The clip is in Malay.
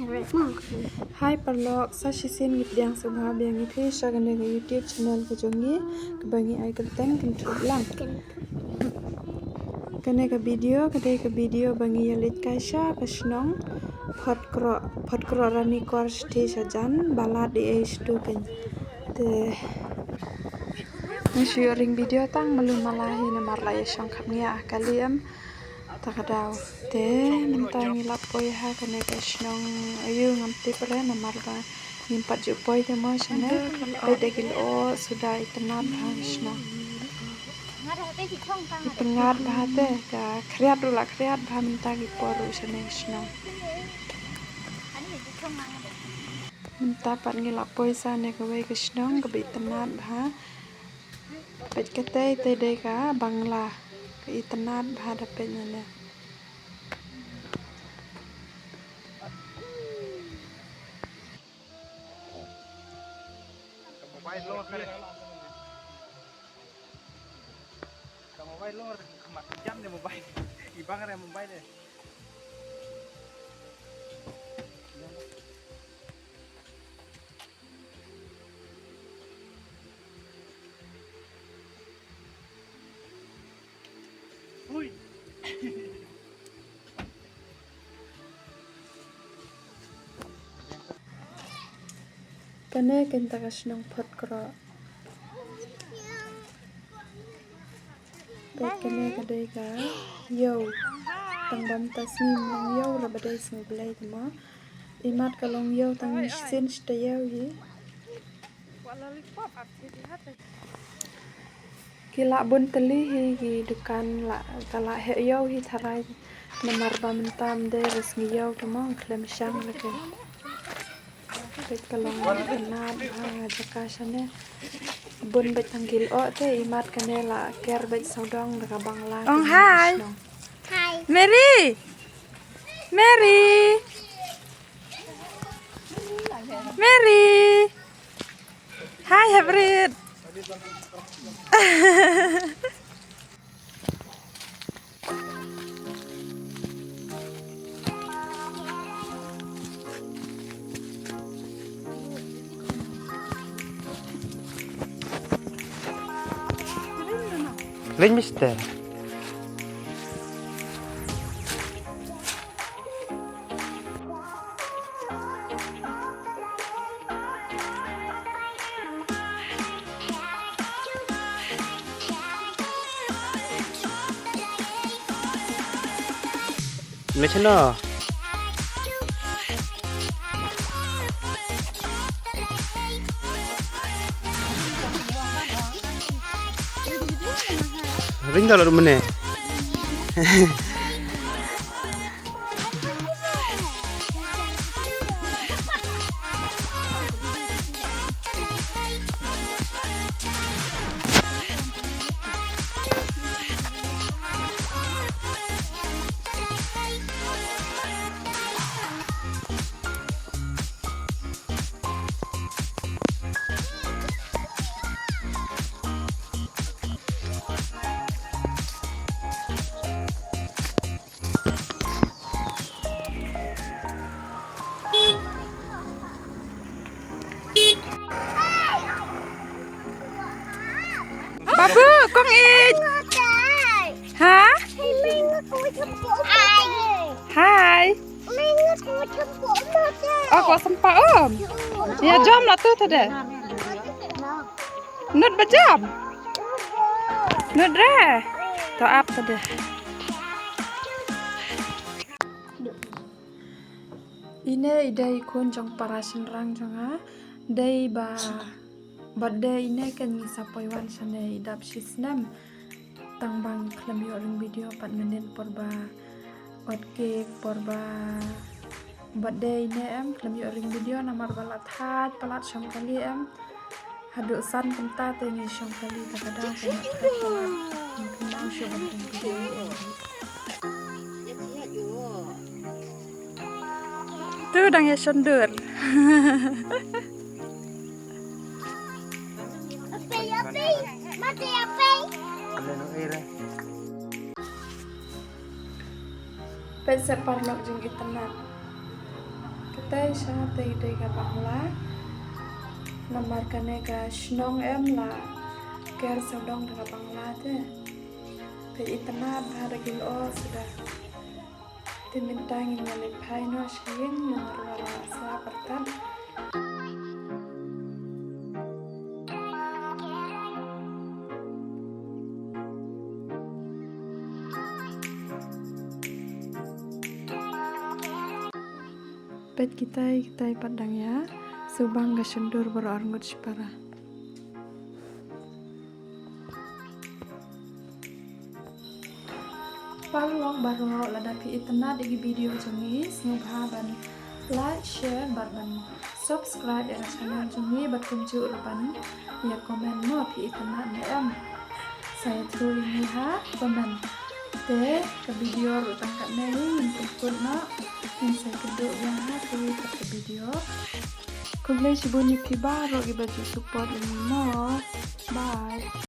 Hai perlok, saya Shisin yang sebuah yang itu saya kena ke YouTube channel kejongi kebangi ai kenteng kentut lang. Kena ke video bangi yalit kaisha kesnong pot kro rani kors ti sajan balad di age tu ken. Te sharing video tang melum malahi namar la yashang khamnya kaliam takadaw te mentangi lapoy ha kene kesnong ayu ngamti pare namar ba nimpat jupoy te mo shane pedegil o sudah itenat hasna pengar bahate ka kriat dula kriat bah mentagi poru shane shno mentapat ngilapoy sa ne kawai kesnong kebi tenat bah pet kete te de ka bangla ke itenat bah dapet nane mobile lo mak jam deh mobile ibang ada mobile deh hui kene kenta kasnong pot kro pet kene kadai ka yo tang bam tasnim long yo la badai sing blai tama imat kalong yo tang sin sta yo hi kila bun teli hi gi dukan la kala he yo hi tharai namar ba mentam de res ngi yo tama klem shang leke pet kalong kenat ha jaka shane bun bet tanggil o te imat kanela ker bet saudong daga bangla oh hai Hai. Mary hai Hebrid Lain mister. Macam mana? Ring dah lalu mana? Babu kong it ha hai aku sempat om ya jam lah tu tadi nut bejam nut re to up tadi ini idai kun jong parasin rang jonga dai ba birthday ini kan sapai wan sane idap sisnam tang bang klam yo ring video 4 menit porba ot cake porba birthday ini em klam yo ring video namar balat hat palat syam kali em hadu san kenta tengi syam kali takada kena palat mungkin mau syam ring video tu dang ya sondur Pensar parlok jeng itenan teh sa teh ka bangla nomor kane ka shnong em la ker saudong ka bangla te itna bhar gilo sudah dimintangin nyali pai no shin nomor wala sa pertan pet kita padang ya subang ga sendur berorngut separa palong baru ladapi itna di video jengi semoga ban like share ban subscribe ya channel jengi bat kuncu urban ya komen no pi itna em saya tuh ini ha teman te ke video utang kat nai untuk nak yang saya kedua yang hati ke video kau boleh sebunyi kibar bagi baju support ini no bye.